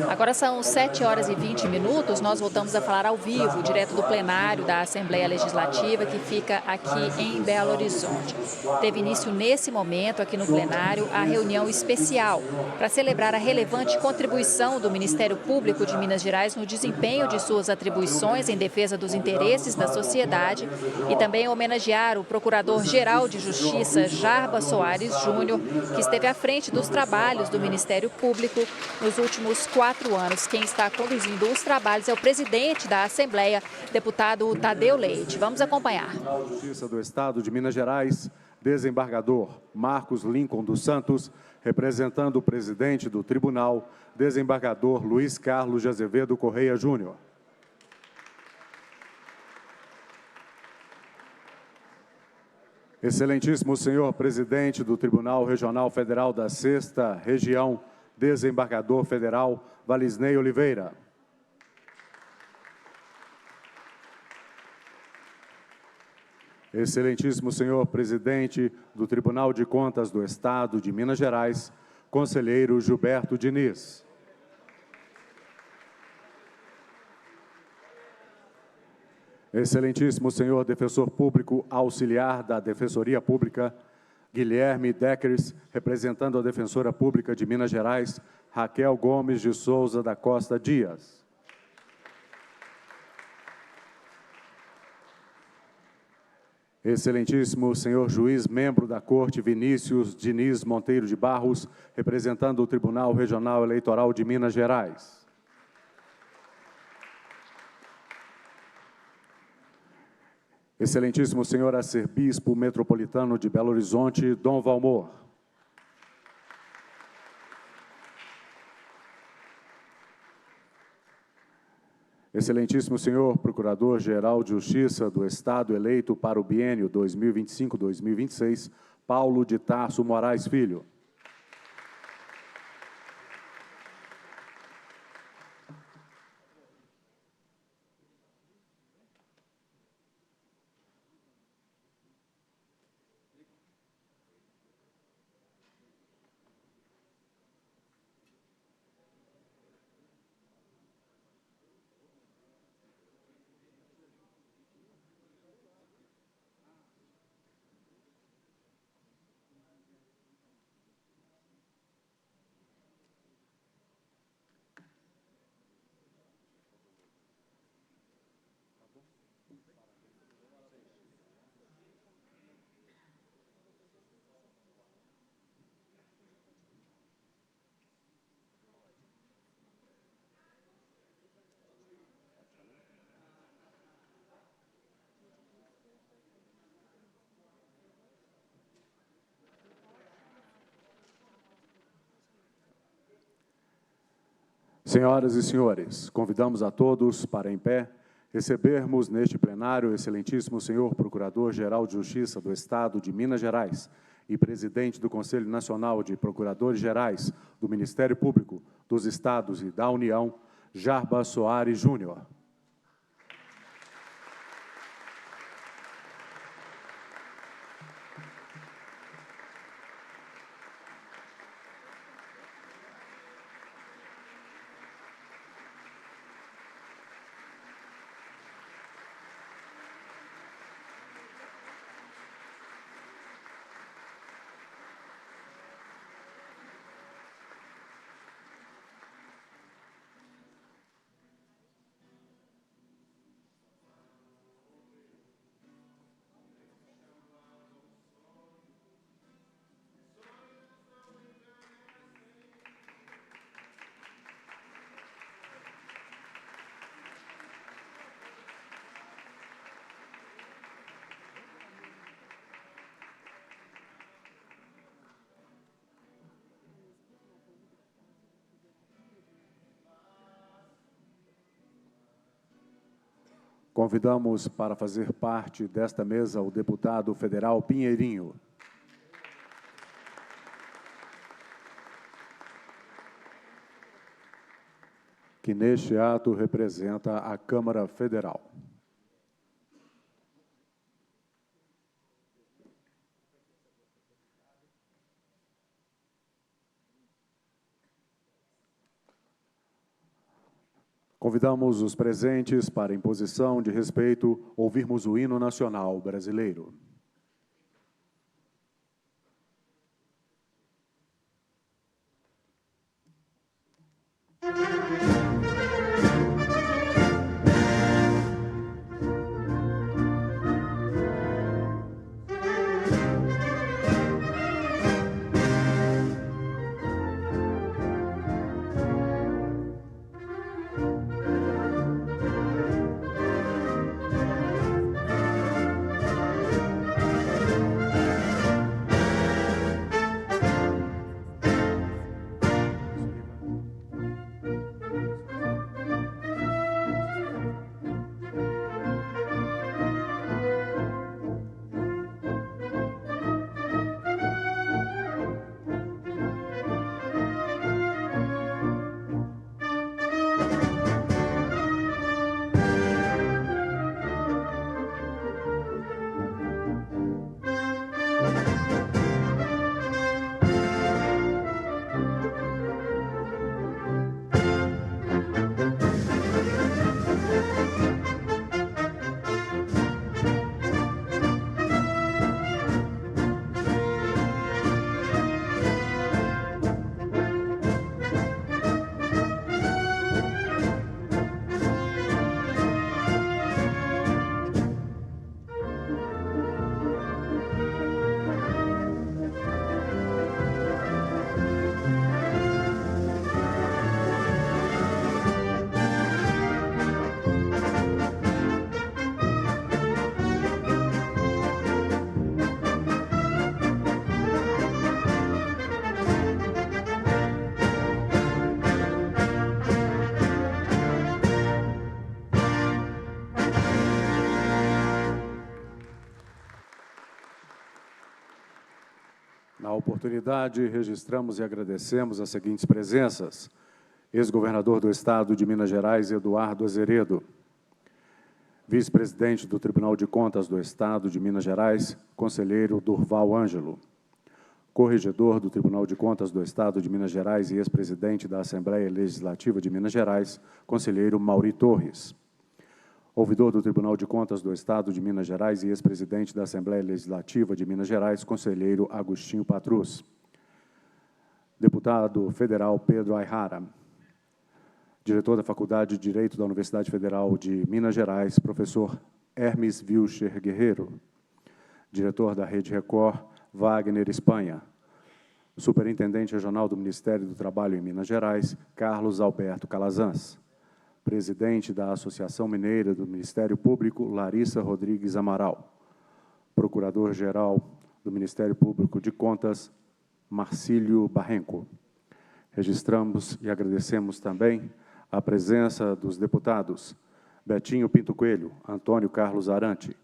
Agora são 7 horas e 20 minutos, nós voltamos a falar ao vivo, direto do plenário da Assembleia Legislativa, que fica aqui em Belo Horizonte. Teve início nesse momento, aqui no plenário, a reunião especial para celebrar a relevante contribuição do Ministério Público de Minas Gerais no desempenho de suas atribuições em defesa dos interesses da sociedade e também homenagear o Procurador-Geral de Justiça, Jarbas Soares Júnior, que esteve à frente dos trabalhos do Ministério Público nos últimos 4 anos. Quem está conduzindo os trabalhos é o presidente da Assembleia, deputado Tadeu Leite. Vamos acompanhar. Tribunal de Justiça do Estado de Minas Gerais, desembargador Marcos Lincoln dos Santos, representando o presidente do tribunal, desembargador Luiz Carlos de Azevedo Correia Júnior. Excelentíssimo senhor presidente do Tribunal Regional Federal da 6ª Região, desembargador federal Valisney Oliveira. Excelentíssimo senhor presidente do Tribunal de Contas do Estado de Minas Gerais, conselheiro Gilberto Diniz. Excelentíssimo senhor defensor público auxiliar da Defensoria Pública, Guilherme Deckers, representando a Defensora Pública de Minas Gerais, Raquel Gomes de Souza da Costa Dias. Excelentíssimo senhor juiz, membro da Corte, Vinícius Diniz Monteiro de Barros, representando o Tribunal Regional Eleitoral de Minas Gerais. Excelentíssimo senhor arcebispo metropolitano de Belo Horizonte, Dom Valmor. Excelentíssimo senhor Procurador-Geral de Justiça do Estado eleito para o biênio 2025-2026, Paulo de Tarso Moraes Filho. Senhoras e senhores, convidamos a todos para, em pé, recebermos neste plenário o excelentíssimo senhor Procurador-Geral de Justiça do Estado de Minas Gerais e presidente do Conselho Nacional de Procuradores Gerais do Ministério Público dos Estados e da União, Jarbas Soares Júnior. Convidamos para fazer parte desta mesa o deputado federal Pinheirinho. Que neste ato representa a Câmara Federal. Convidamos os presentes para, em posição de respeito, ouvirmos o hino nacional brasileiro. Na oportunidade, registramos e agradecemos as seguintes presenças: ex-governador do Estado de Minas Gerais, Eduardo Azeredo; vice-presidente do Tribunal de Contas do Estado de Minas Gerais, conselheiro Durval Ângelo; corregedor do Tribunal de Contas do Estado de Minas Gerais e ex-presidente da Assembleia Legislativa de Minas Gerais, conselheiro Mauri Torres; ouvidor do Tribunal de Contas do Estado de Minas Gerais e ex-presidente da Assembleia Legislativa de Minas Gerais, conselheiro Agostinho Patrus; deputado federal Pedro Aihara; diretor da Faculdade de Direito da Universidade Federal de Minas Gerais, professor Hermes Wilcher Guerreiro; diretor da Rede Record, Wagner Espanha; superintendente regional do Ministério do Trabalho em Minas Gerais, Carlos Alberto Calazans; presidente da Associação Mineira do Ministério Público, Larissa Rodrigues Amaral; procurador-geral do Ministério Público de Contas, Marcílio Barrenco. Registramos e agradecemos também a presença dos deputados Betinho Pinto Coelho, Antônio Carlos Arante,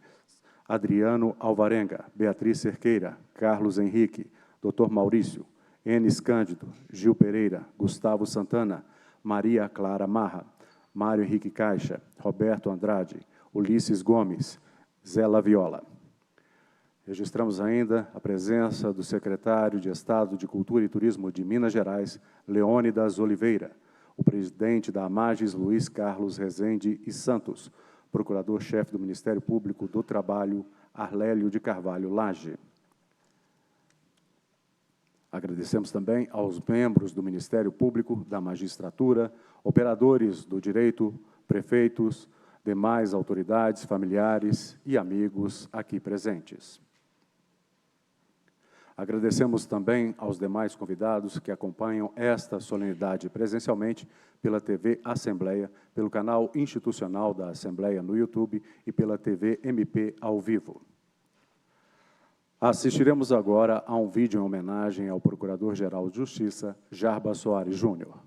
Adriano Alvarenga, Beatriz Cerqueira, Carlos Henrique, Dr. Maurício, Enes Cândido, Gil Pereira, Gustavo Santana, Maria Clara Marra, Mário Henrique Caixa, Roberto Andrade, Ulisses Gomes, Zé Laviola. Registramos ainda a presença do secretário de Estado de Cultura e Turismo de Minas Gerais, Leônidas Oliveira, o presidente da AMAGES, Luiz Carlos Rezende e Santos, procurador-chefe do Ministério Público do Trabalho, Arlélio de Carvalho Lage. Agradecemos também aos membros do Ministério Público, da Magistratura, operadores do direito, prefeitos, demais autoridades, familiares e amigos aqui presentes. Agradecemos também aos demais convidados que acompanham esta solenidade presencialmente pela TV Assembleia, pelo canal institucional da Assembleia no YouTube e pela TV MP ao vivo. Assistiremos agora a um vídeo em homenagem ao Procurador-Geral de Justiça, Jarbas Soares Júnior.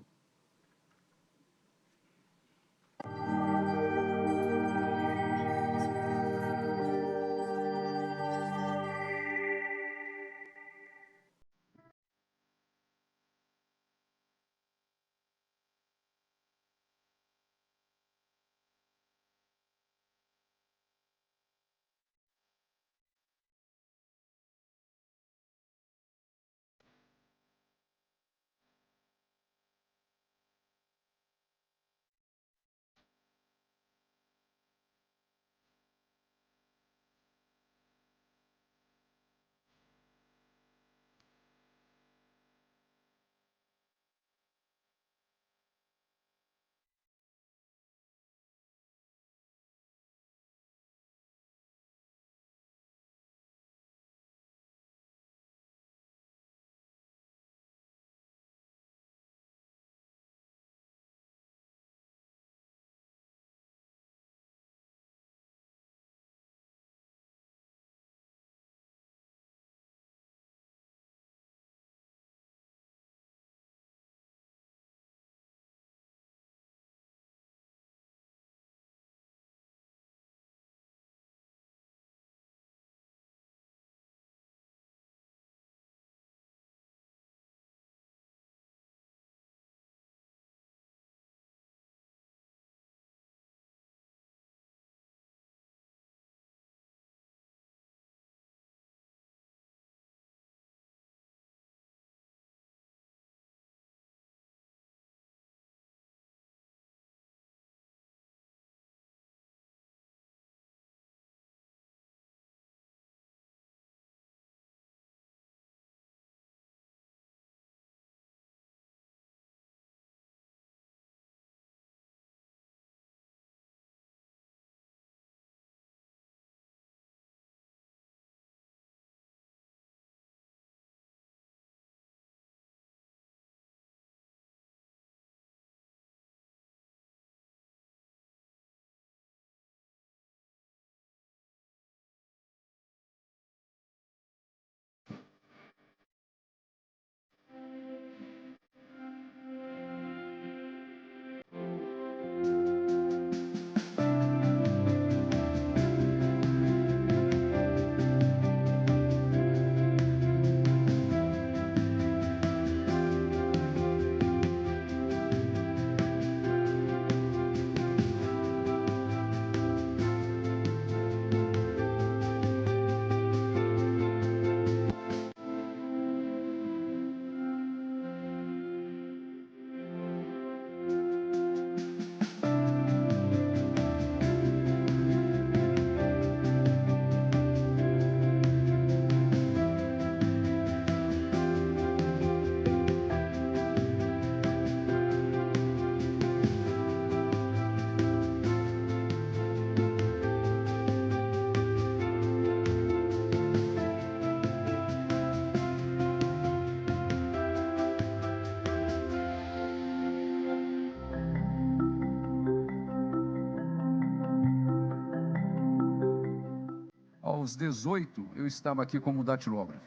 aos 18, eu estava aqui como datilógrafo.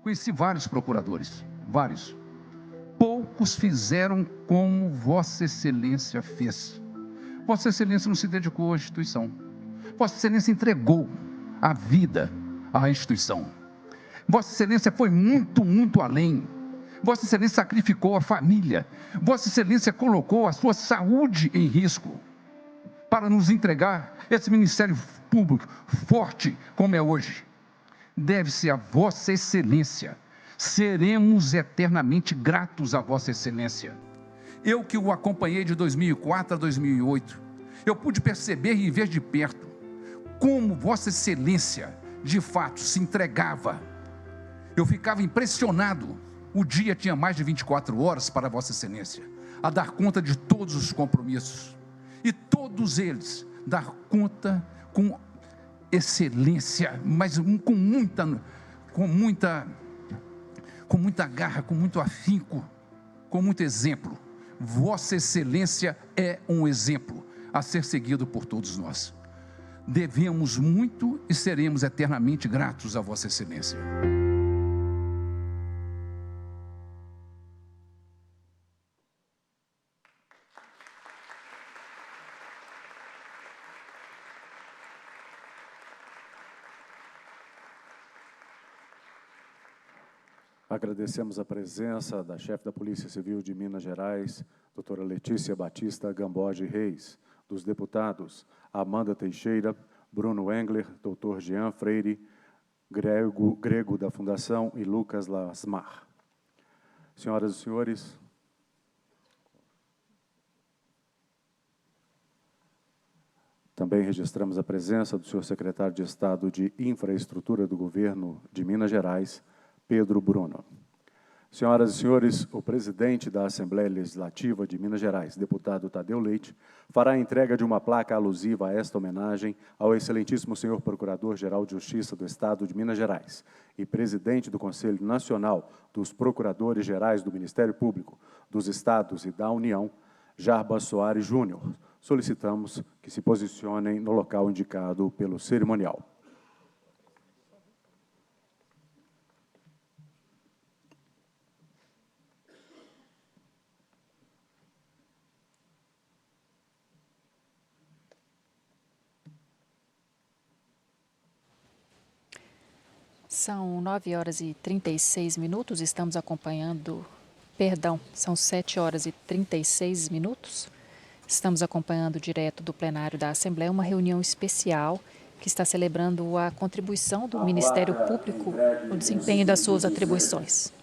Conheci vários procuradores, vários. Poucos fizeram como Vossa Excelência fez. Vossa Excelência não se dedicou à instituição. Vossa Excelência entregou a vida à instituição. Vossa Excelência foi muito, muito além. Vossa Excelência sacrificou a família. Vossa Excelência colocou a sua saúde em risco para nos entregar esse Ministério Público forte como é hoje. Deve-se a Vossa Excelência. Seremos eternamente gratos a Vossa Excelência. Eu que o acompanhei de 2004 a 2008, eu pude perceber e ver de perto como Vossa Excelência, de fato, se entregava. Eu ficava impressionado. O dia tinha mais de 24 horas para Vossa Excelência, a dar conta de todos os compromissos. E todos eles dar conta com excelência, mas com muita garra, com muito afinco, com muito exemplo. Vossa Excelência é um exemplo a ser seguido por todos nós. Devemos muito e seremos eternamente gratos a Vossa Excelência. Agradecemos a presença da chefe da Polícia Civil de Minas Gerais, doutora Letícia Batista Gamboge Reis, dos deputados Amanda Teixeira, Bruno Engler, doutor Jean Freire, Grego da Fundação e Lucas Lasmar. Senhoras e senhores, também registramos a presença do senhor secretário de Estado de Infraestrutura do Governo de Minas Gerais, Pedro Bruno. Senhoras e senhores, o presidente da Assembleia Legislativa de Minas Gerais, deputado Tadeu Leite, fará a entrega de uma placa alusiva a esta homenagem ao excelentíssimo senhor Procurador-Geral de Justiça do Estado de Minas Gerais e presidente do Conselho Nacional dos Procuradores Gerais do Ministério Público dos Estados e da União, Jarbas Soares Júnior. Solicitamos que se posicionem no local indicado pelo cerimonial. São 9h36, estamos acompanhando, são 7h36, estamos acompanhando direto do plenário da Assembleia uma reunião especial que está celebrando a contribuição do Ministério Público no desempenho das suas atribuições.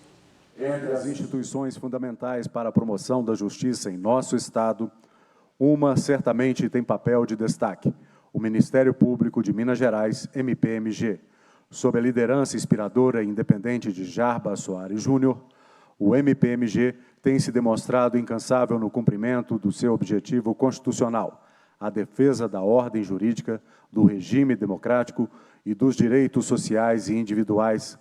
Entre as instituições fundamentais para a promoção da justiça em nosso Estado, uma certamente tem papel de destaque, o Ministério Público de Minas Gerais, MPMG. Sob a liderança inspiradora e independente de Jarbas Soares Júnior, o MPMG tem se demonstrado incansável no cumprimento do seu objetivo constitucional, a defesa da ordem jurídica, do regime democrático e dos direitos sociais e individuais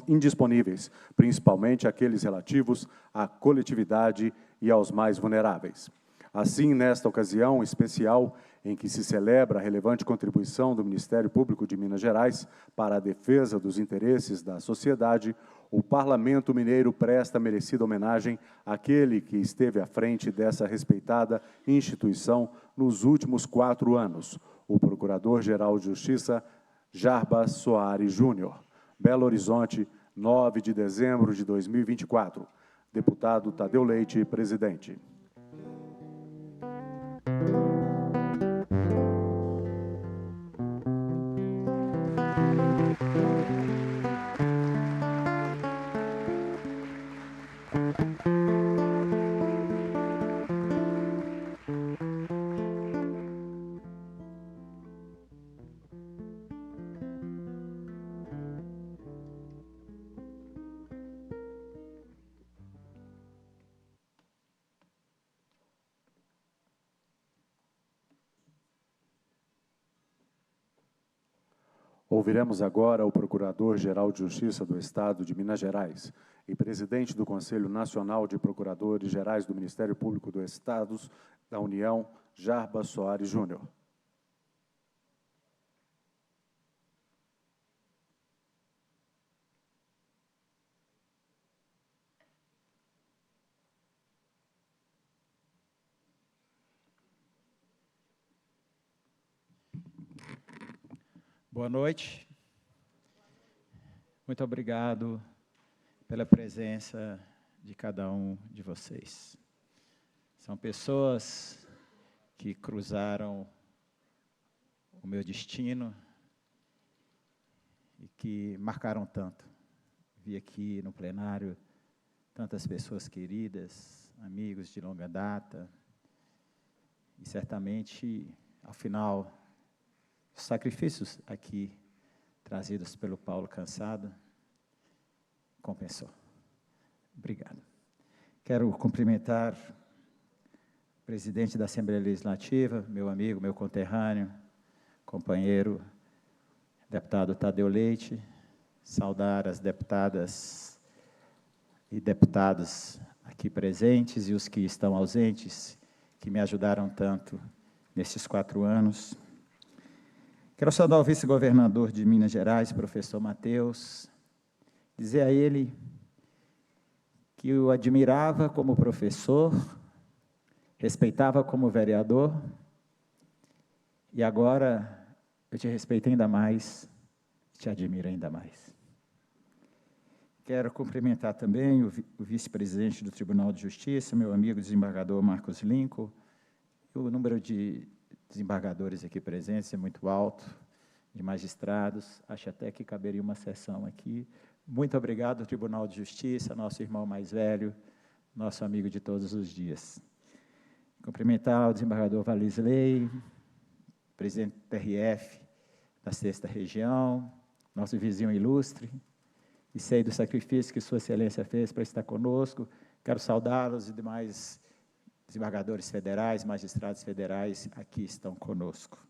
indisponíveis, principalmente aqueles relativos à coletividade e aos mais vulneráveis. Assim, nesta ocasião especial, em que se celebra a relevante contribuição do Ministério Público de Minas Gerais para a defesa dos interesses da sociedade, o Parlamento Mineiro presta merecida homenagem àquele que esteve à frente dessa respeitada instituição nos últimos 4 anos, o Procurador-Geral de Justiça, Jarbas Soares Júnior. Belo Horizonte, 9 de dezembro de 2024. Deputado Tadeu Leite, presidente. Ouviremos agora o Procurador-Geral de Justiça do Estado de Minas Gerais e presidente do Conselho Nacional de Procuradores Gerais do Ministério Público do Estado da União, Jarbas Soares Júnior. Boa noite. Muito obrigado pela presença de cada um de vocês. São pessoas que cruzaram o meu destino e que marcaram tanto. Vi aqui no plenário tantas pessoas queridas, amigos de longa data, e certamente, ao final, os sacrifícios aqui trazidos pelo Paulo Cansado compensou. Obrigado. Quero cumprimentar o presidente da Assembleia Legislativa, meu amigo, meu conterrâneo, companheiro, deputado Tadeu Leite, saudar as deputadas e deputados aqui presentes e os que estão ausentes, que me ajudaram tanto nesses 4 anos. Quero saudar o vice-governador de Minas Gerais, professor Matheus, dizer a ele que o admirava como professor, respeitava como vereador, e agora eu te respeito ainda mais, te admiro ainda mais. Quero cumprimentar também o vice-presidente do Tribunal de Justiça, meu amigo desembargador Marcos Lincoln. O número de desembargadores aqui presentes é muito alto, de magistrados, acho até que caberia uma sessão aqui. Muito obrigado, Tribunal de Justiça, nosso irmão mais velho, nosso amigo de todos os dias. Cumprimentar o desembargador Valisley, presidente do TRF da 6ª Região, nosso vizinho ilustre, e sei do sacrifício que Sua Excelência fez para estar conosco. Quero saudá-los e demais desembargadores federais, magistrados federais, aqui estão conosco.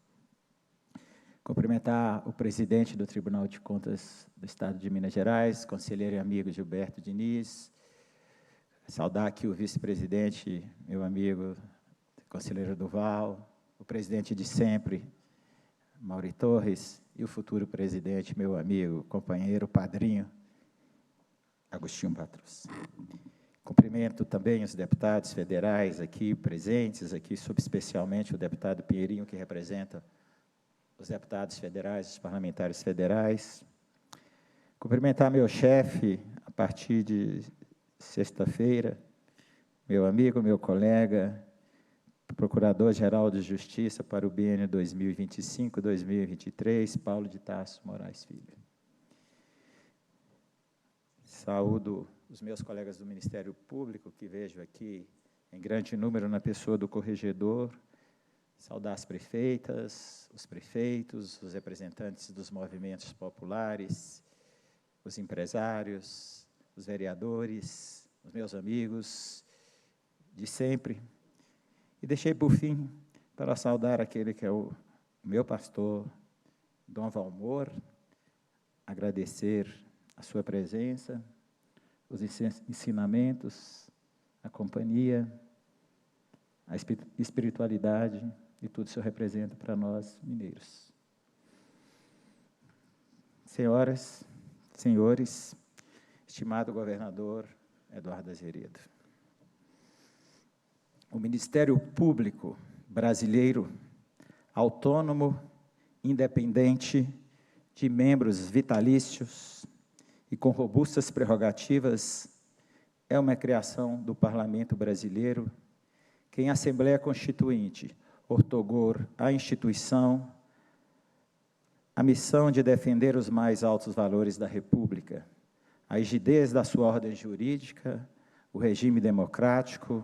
Cumprimentar o presidente do Tribunal de Contas do Estado de Minas Gerais, conselheiro e amigo Gilberto Diniz. Saudar aqui o vice-presidente, meu amigo, conselheiro Duval, o presidente de sempre, Mauri Torres, e o futuro presidente, meu amigo, companheiro, padrinho, Agostinho Patrus. Cumprimento também os deputados federais aqui presentes, aqui subespecialmente o deputado Pinheirinho, que representa os deputados federais, os parlamentares federais. Cumprimentar meu chefe, a partir de sexta-feira, meu amigo, meu colega, Procurador-Geral de Justiça para o biênio 2025-2023, Paulo de Tarso Moraes Filho. Saúdo os meus colegas do Ministério Público, que vejo aqui em grande número na pessoa do corregedor, saudar as prefeitas, os prefeitos, os representantes dos movimentos populares, os empresários, os vereadores, os meus amigos de sempre. E deixei, por fim, para saudar aquele que é o meu pastor, Dom Valmor, agradecer a sua presença, os ensinamentos, a companhia, a espiritualidade e tudo isso representa para nós, mineiros. Senhoras, senhores, estimado governador Eduardo Azeredo, o Ministério Público brasileiro, autônomo, independente, de membros vitalícios e com robustas prerrogativas, é uma criação do Parlamento brasileiro, que em Assembleia Constituinte ortogou à instituição a missão de defender os mais altos valores da República, a rigidez da sua ordem jurídica, o regime democrático,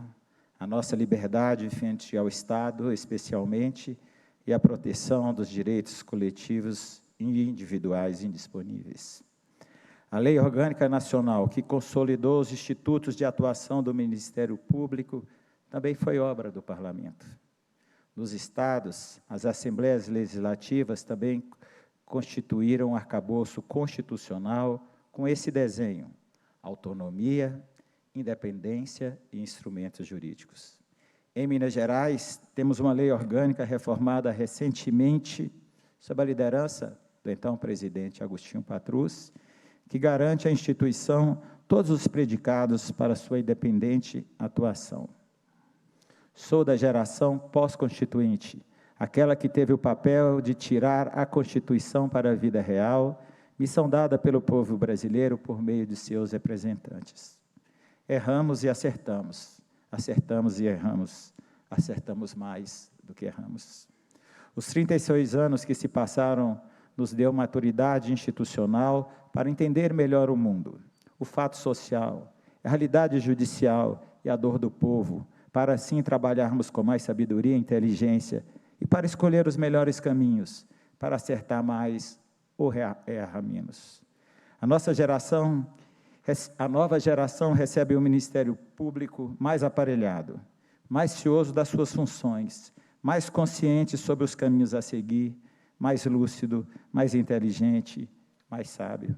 a nossa liberdade frente ao Estado, especialmente, e a proteção dos direitos coletivos e individuais indisponíveis. A Lei Orgânica Nacional, que consolidou os institutos de atuação do Ministério Público, também foi obra do Parlamento. Nos estados, as assembleias legislativas também constituíram um arcabouço constitucional com esse desenho: autonomia, independência e instrumentos jurídicos. Em Minas Gerais, temos uma lei orgânica reformada recentemente, sob a liderança do então presidente Agostinho Patrus, que garante à instituição todos os predicados para sua independente atuação. Sou da geração pós-constituinte, aquela que teve o papel de tirar a Constituição para a vida real, missão dada pelo povo brasileiro por meio de seus representantes. Erramos e acertamos, acertamos e erramos, acertamos mais do que erramos. Os 36 anos que se passaram nos deu maturidade institucional para entender melhor o mundo, o fato social, a realidade judicial e a dor do povo, para assim trabalharmos com mais sabedoria e inteligência e para escolher os melhores caminhos, para acertar mais ou errar menos. A nova geração recebe um Ministério Público mais aparelhado, mais cioso das suas funções, mais consciente sobre os caminhos a seguir, mais lúcido, mais inteligente, mais sábio.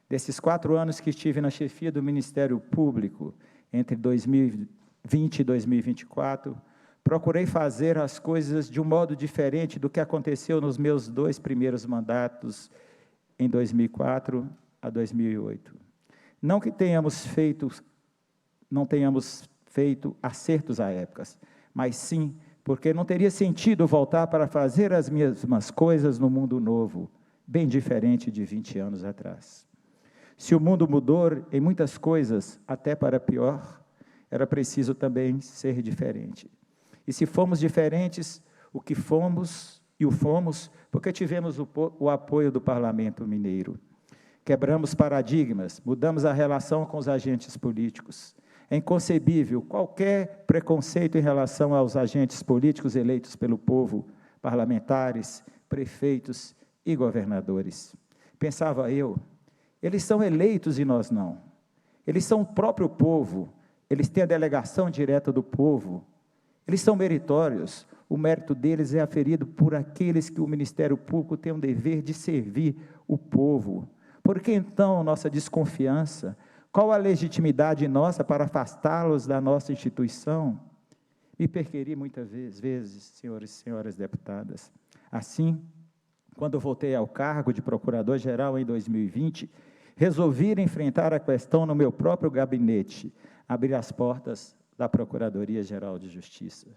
Desses 4 anos que estive na chefia do Ministério Público, entre 2020 e 2024, procurei fazer as coisas de um modo diferente do que aconteceu nos meus 2 primeiros mandatos, em 2004 a 2008. Não que não tenhamos feito acertos à época, mas sim porque não teria sentido voltar para fazer as mesmas coisas no mundo novo, bem diferente de 20 anos atrás. Se o mundo mudou em muitas coisas, até para pior, era preciso também ser diferente. E se fomos diferentes, o que fomos, e o fomos, porque tivemos o apoio do Parlamento Mineiro. Quebramos paradigmas, mudamos a relação com os agentes políticos. É inconcebível qualquer preconceito em relação aos agentes políticos eleitos pelo povo, parlamentares, prefeitos e governadores. Pensava eu, eles são eleitos e nós não. Eles são o próprio povo, eles têm a delegação direta do povo, eles são meritórios, o mérito deles é aferido por aqueles que o Ministério Público tem o dever de servir o povo. Por que então nossa desconfiança? Qual a legitimidade nossa para afastá-los da nossa instituição? Me perquiri muitas vezes, senhores e senhoras deputadas. Assim, quando voltei ao cargo de Procurador-Geral em 2020, resolvi enfrentar a questão no meu próprio gabinete, abrir as portas da Procuradoria-Geral de Justiça.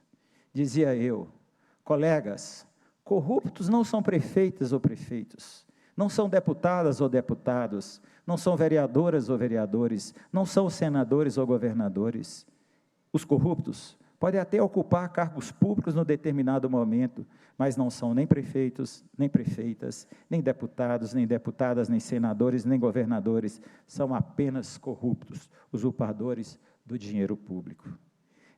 Dizia eu, colegas, corruptos não são prefeitas ou prefeitos, não são deputadas ou deputados, não são vereadoras ou vereadores, não são senadores ou governadores. Os corruptos podem até ocupar cargos públicos no determinado momento, mas não são nem prefeitos, nem prefeitas, nem deputados, nem deputadas, nem senadores, nem governadores, são apenas corruptos, usurpadores do dinheiro público.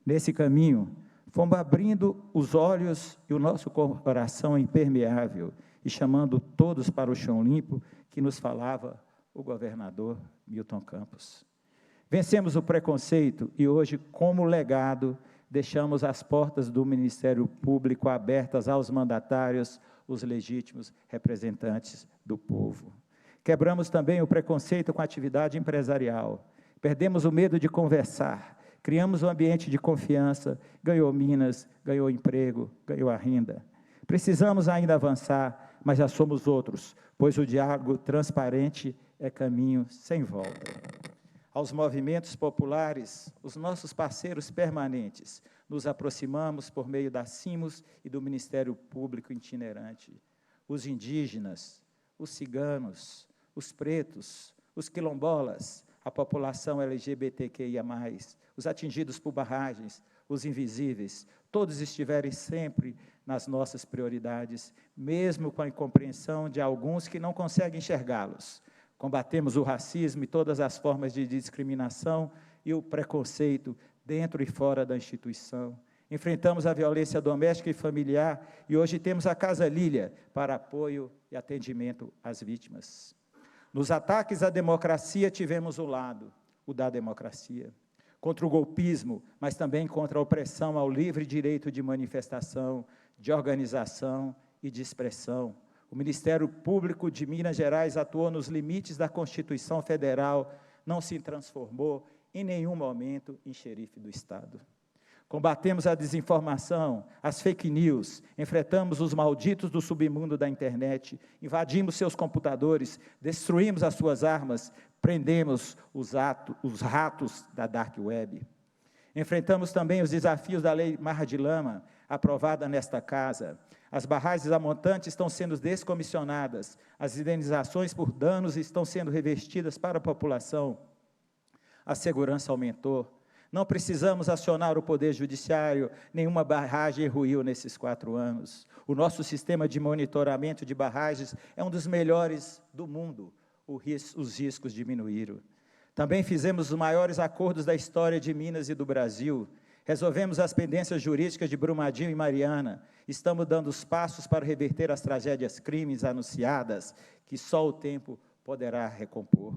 Nesse caminho, fomos abrindo os olhos e o nosso coração impermeável e chamando todos para o chão limpo que nos falava o governador Milton Campos. Vencemos o preconceito e hoje, como legado, deixamos as portas do Ministério Público abertas aos mandatários, os legítimos representantes do povo. Quebramos também o preconceito com a atividade empresarial. Perdemos o medo de conversar, criamos um ambiente de confiança, ganhou Minas, ganhou emprego, ganhou a renda. Precisamos ainda avançar, mas já somos outros, pois o diálogo transparente é caminho sem volta. Aos movimentos populares, os nossos parceiros permanentes, nos aproximamos por meio da CIMOS e do Ministério Público itinerante. Os indígenas, os ciganos, os pretos, os quilombolas, a população LGBTQIA+, os atingidos por barragens, os invisíveis, todos estiverem sempre nas nossas prioridades, mesmo com a incompreensão de alguns que não conseguem enxergá-los. Combatemos o racismo e todas as formas de discriminação e o preconceito dentro e fora da instituição. Enfrentamos a violência doméstica e familiar e hoje temos a Casa Lília para apoio e atendimento às vítimas. Nos ataques à democracia tivemos o da democracia, contra o golpismo, mas também contra a opressão ao livre direito de manifestação, de organização e de expressão. O Ministério Público de Minas Gerais atuou nos limites da Constituição Federal, não se transformou em nenhum momento em xerife do Estado. Combatemos a desinformação, as fake news, enfrentamos os malditos do submundo da internet, invadimos seus computadores, destruímos as suas armas, prendemos os ratos da dark web. Enfrentamos também os desafios da Lei Marra de Lama, aprovada nesta casa. As barragens a montante estão sendo descomissionadas, as indenizações por danos estão sendo revestidas para a população, a segurança aumentou. Não precisamos acionar o Poder Judiciário, nenhuma barragem ruiu nesses 4 anos. O nosso sistema de monitoramento de barragens é um dos melhores do mundo, os riscos diminuíram. Também fizemos os maiores acordos da história de Minas e do Brasil. Resolvemos as pendências jurídicas de Brumadinho e Mariana. Estamos dando os passos para reverter as tragédias, crimes anunciadas, que só o tempo poderá recompor.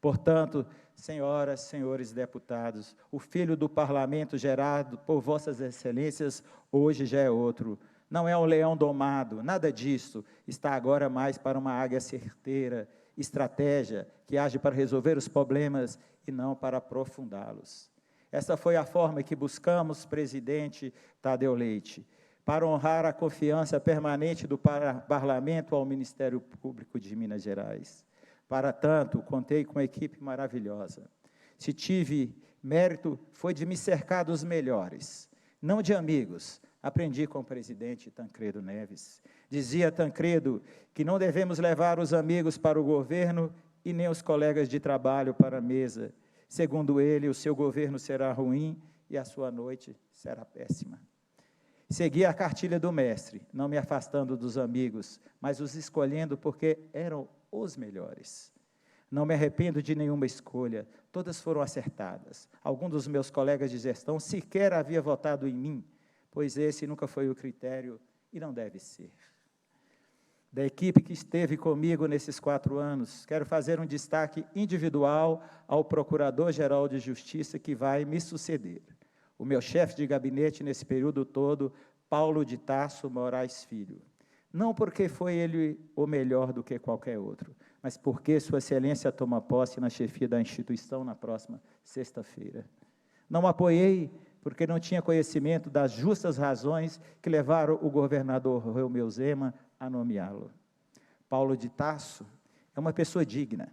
Portanto, senhoras, senhores deputados, o filho do parlamento gerado por vossas excelências hoje já é outro. Não é um leão domado, nada disso. Está agora mais para uma águia certeira, estratégia que age para resolver os problemas e não para aprofundá-los. Essa foi a forma que buscamos, presidente Tadeu Leite, para honrar a confiança permanente do parlamento ao Ministério Público de Minas Gerais. Para tanto, contei com uma equipe maravilhosa. Se tive mérito, foi de me cercar dos melhores, não de amigos. Aprendi com o presidente Tancredo Neves. Dizia Tancredo que não devemos levar os amigos para o governo e nem os colegas de trabalho para a mesa. Segundo ele, o seu governo será ruim e a sua noite será péssima. Segui a cartilha do mestre, não me afastando dos amigos, mas os escolhendo porque eram os melhores. Não me arrependo de nenhuma escolha, todas foram acertadas. Algum dos meus colegas de gestão sequer havia votado em mim, pois esse nunca foi o critério e não deve ser. Da equipe que esteve comigo nesses 4 anos, quero fazer um destaque individual ao Procurador-Geral de Justiça que vai me suceder. O meu chefe de gabinete nesse período todo, Paulo de Tarso Moraes Filho. Não porque foi ele o melhor do que qualquer outro, mas porque Sua Excelência toma posse na chefia da instituição na próxima sexta-feira. Não apoiei porque não tinha conhecimento das justas razões que levaram o governador Romeu Zema a nomeá-lo. Paulo de Tarso é uma pessoa digna,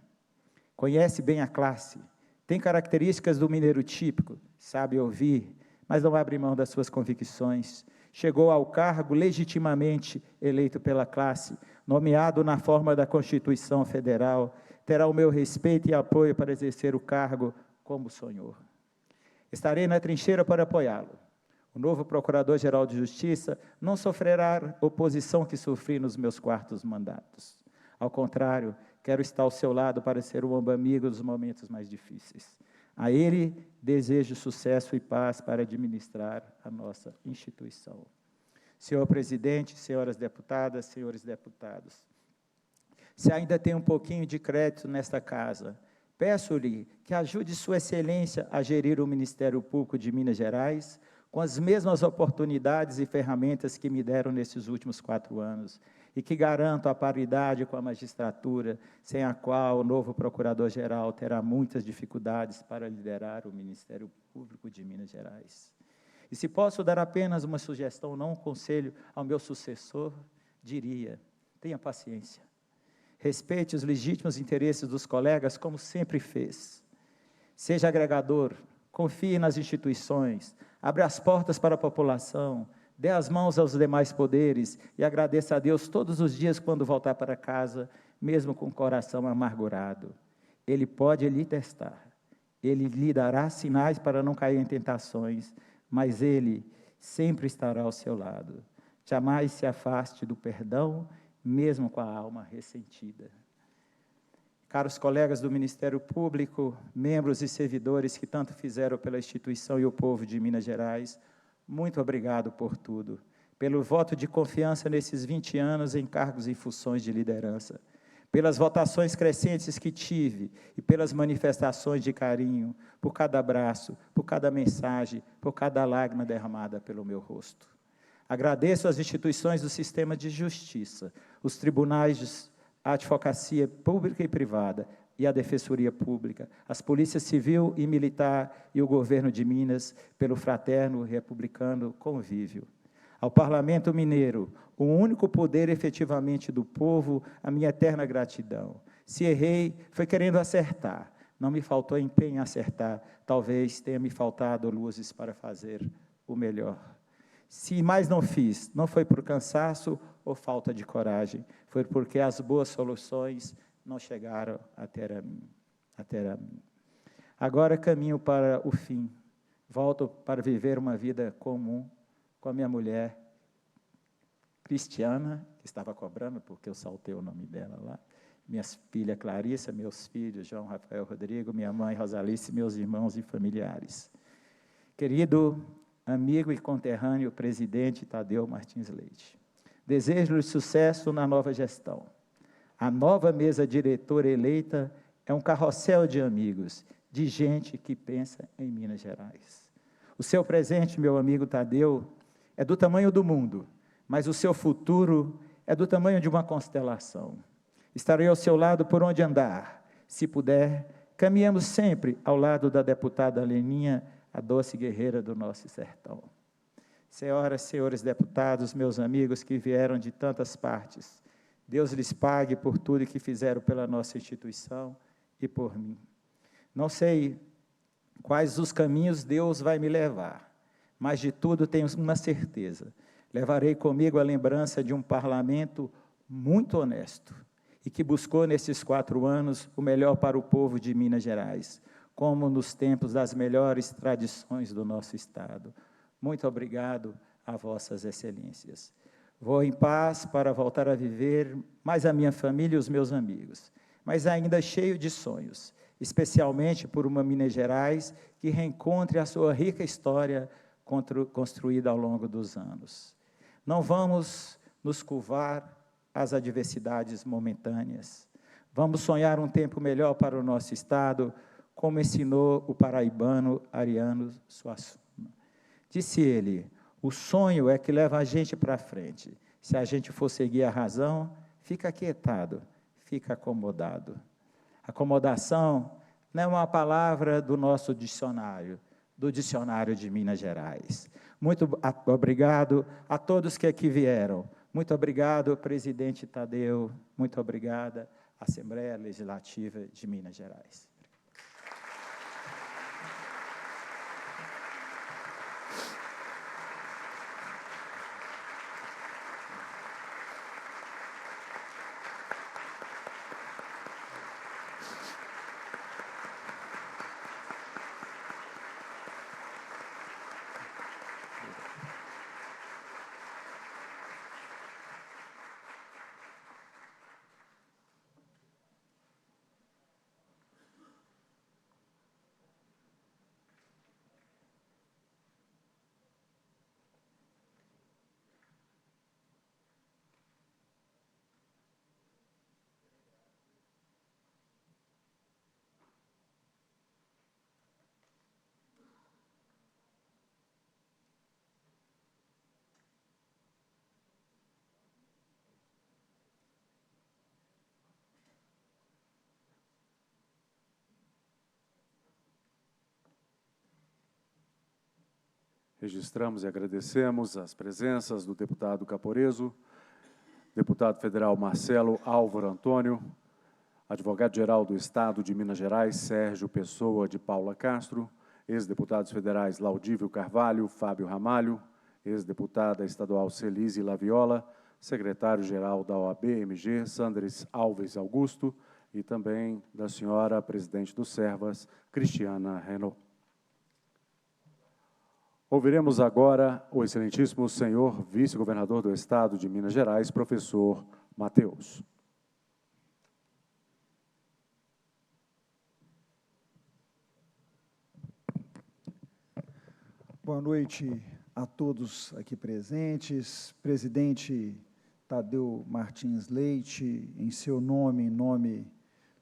conhece bem a classe, tem características do mineiro típico, sabe ouvir, mas não abre mão das suas convicções. Chegou ao cargo legitimamente eleito pela classe, nomeado na forma da Constituição Federal, terá o meu respeito e apoio para exercer o cargo como sonhou. Estarei na trincheira para apoiá-lo. O novo Procurador-Geral de Justiça não sofrerá oposição que sofri nos meus 4 mandatos. Ao contrário, quero estar ao seu lado para ser um ombro amigo dos momentos mais difíceis. A ele desejo sucesso e paz para administrar a nossa instituição. Senhor presidente, senhoras deputadas, senhores deputados, se ainda tem um pouquinho de crédito nesta casa, peço-lhe que ajude Sua Excelência a gerir o Ministério Público de Minas Gerais com as mesmas oportunidades e ferramentas que me deram nesses últimos 4 anos e que garantam a paridade com a magistratura, sem a qual o novo Procurador-Geral terá muitas dificuldades para liderar o Ministério Público de Minas Gerais. E se posso dar apenas uma sugestão, não um conselho ao meu sucessor, diria, tenha paciência. Respeite os legítimos interesses dos colegas, como sempre fez. Seja agregador, confie nas instituições, abra as portas para a população, dê as mãos aos demais poderes e agradeça a Deus todos os dias quando voltar para casa, mesmo com o coração amargurado. Ele pode lhe testar, Ele lhe dará sinais para não cair em tentações, mas Ele sempre estará ao seu lado. Jamais se afaste do perdão, mesmo com a alma ressentida. Caros colegas do Ministério Público, membros e servidores que tanto fizeram pela instituição e o povo de Minas Gerais, muito obrigado por tudo, pelo voto de confiança nesses 20 anos em cargos e funções de liderança, pelas votações crescentes que tive e pelas manifestações de carinho, por cada abraço, por cada mensagem, por cada lágrima derramada pelo meu rosto. Agradeço às instituições do sistema de justiça, os tribunais, a advocacia pública e privada e a defensoria pública, as polícias civil e militar e o governo de Minas pelo fraterno republicano convívio. Ao Parlamento Mineiro, o único poder efetivamente do povo, a minha eterna gratidão. Se errei, foi querendo acertar, Não me faltou empenho em acertar, talvez tenha me faltado luzes para fazer o melhor. Se mais não fiz, não foi por cansaço ou falta de coragem, foi porque as boas soluções não chegaram até a mim. Agora caminho para o fim, volto para viver uma vida comum com a minha mulher, Cristiana, que estava cobrando, porque eu saltei o nome dela lá, minha filha Clarissa, meus filhos, João, Rafael, Rodrigo, minha mãe, Rosalice, meus irmãos e familiares. Querido amigo e conterrâneo presidente Tadeu Martins Leite, desejo-lhe sucesso na nova gestão. A nova mesa diretora eleita é um carrossel de amigos, de gente que pensa em Minas Gerais. O seu presente, meu amigo Tadeu, é do tamanho do mundo, mas o seu futuro é do tamanho de uma constelação. Estarei ao seu lado por onde andar. Se puder, caminhamos sempre ao lado da deputada Leninha, a doce guerreira do nosso sertão. Senhoras, senhores deputados, meus amigos que vieram de tantas partes, Deus lhes pague por tudo que fizeram pela nossa instituição e por mim. Não sei quais os caminhos Deus vai me levar, mas de tudo tenho uma certeza. Levarei comigo a lembrança de um parlamento muito honesto e que buscou nesses 4 anos o melhor para o povo de Minas Gerais, como nos tempos das melhores tradições do nosso Estado. Muito obrigado a vossas excelências. Vou em paz para voltar a viver mais a minha família e os meus amigos, mas ainda cheio de sonhos, especialmente por uma Minas Gerais que reencontre a sua rica história construída ao longo dos anos. Não vamos nos curvar às adversidades momentâneas. Vamos sonhar um tempo melhor para o nosso Estado, como ensinou o paraibano Ariano Suassuna. Disse ele, o sonho é que leva a gente para frente. Se a gente for seguir a razão, fica aquietado, fica acomodado. Acomodação não é uma palavra do nosso dicionário, do dicionário de Minas Gerais. Muito obrigado a todos que aqui vieram. Muito obrigado, presidente Tadeu. Muito obrigada, Assembleia Legislativa de Minas Gerais. Registramos e agradecemos as presenças do deputado Caporeso, deputado federal Marcelo Álvaro Antônio, advogado-geral do Estado de Minas Gerais, Sérgio Pessoa de Paula Castro, ex-deputados federais Laudívio Carvalho, Fábio Ramalho, ex-deputada estadual Celise Laviola, secretário-geral da OAB-MG, Sandres Alves Augusto, e também da senhora presidente do Servas, Cristiana Renault. Ouviremos agora o excelentíssimo senhor vice-governador do Estado de Minas Gerais, professor Matheus. Boa noite a todos aqui presentes. Presidente Tadeu Martins Leite, em seu nome, em nome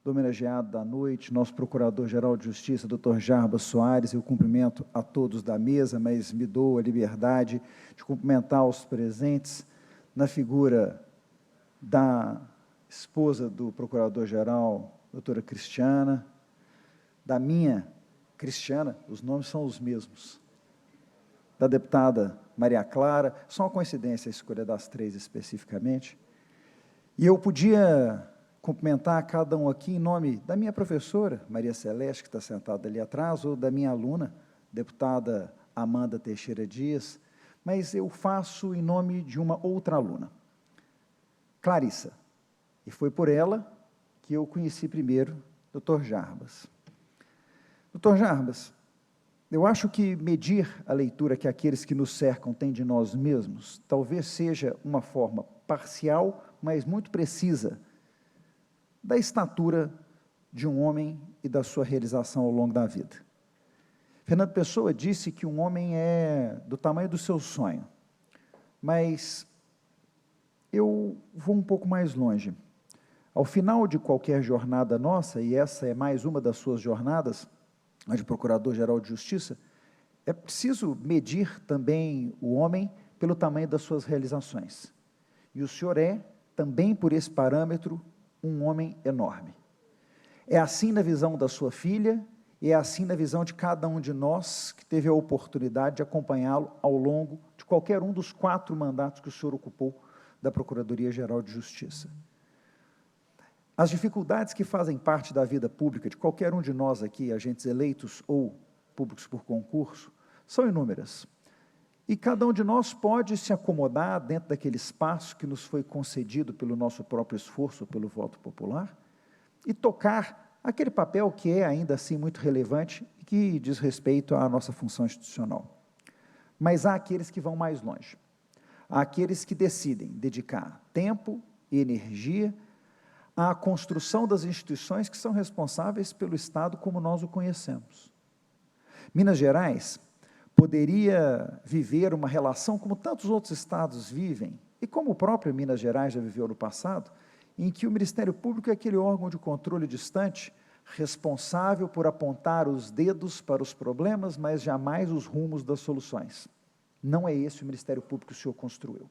do homenageado da noite, nosso Procurador-Geral de Justiça, Dr. Jarbas Soares, eu cumprimento a todos da mesa, mas me dou a liberdade de cumprimentar os presentes na figura da esposa do Procurador-Geral, doutora Cristiana, da minha Cristiana, os nomes são os mesmos, da deputada Maria Clara, só uma coincidência a escolha das 3 especificamente, e eu podia cumprimentar cada um aqui em nome da minha professora, Maria Celeste, que está sentada ali atrás, ou da minha aluna, deputada Amanda Teixeira Dias, mas eu faço em nome de uma outra aluna, Clarissa, e foi por ela que eu conheci primeiro Dr. Jarbas. Dr. Jarbas, eu acho que medir a leitura que aqueles que nos cercam têm de nós mesmos, talvez seja uma forma parcial, mas muito precisa, da estatura de um homem e da sua realização ao longo da vida. Fernando Pessoa disse que um homem é do tamanho do seu sonho, mas eu vou um pouco mais longe. Ao final de qualquer jornada nossa, e essa é mais uma das suas jornadas, a de Procurador-Geral de Justiça, é preciso medir também o homem pelo tamanho das suas realizações. E o senhor é, também por esse parâmetro, um homem enorme. É assim na visão da sua filha, e é assim na visão de cada um de nós que teve a oportunidade de acompanhá-lo ao longo de qualquer um dos 4 mandatos que o senhor ocupou da Procuradoria-Geral de Justiça. As dificuldades que fazem parte da vida pública de qualquer um de nós aqui, agentes eleitos ou públicos por concurso, são inúmeras. E cada um de nós pode se acomodar dentro daquele espaço que nos foi concedido pelo nosso próprio esforço, pelo voto popular, e tocar aquele papel que é ainda assim muito relevante e que diz respeito à nossa função institucional. Mas há aqueles que vão mais longe. Há aqueles que decidem dedicar tempo e energia à construção das instituições que são responsáveis pelo Estado como nós o conhecemos. Minas Gerais poderia viver uma relação como tantos outros estados vivem, e como o próprio Minas Gerais já viveu no passado, em que o Ministério Público é aquele órgão de controle distante, responsável por apontar os dedos para os problemas, mas jamais os rumos das soluções. Não é esse o Ministério Público que o senhor construiu.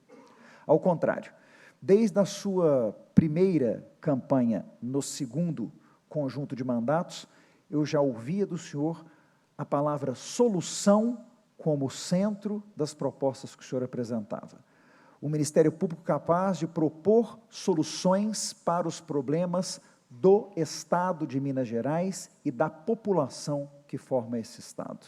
Ao contrário, desde a sua primeira campanha, no segundo conjunto de mandatos, eu já ouvia do senhor a palavra solução como centro das propostas que o senhor apresentava. O Ministério Público capaz de propor soluções para os problemas do Estado de Minas Gerais e da população que forma esse Estado.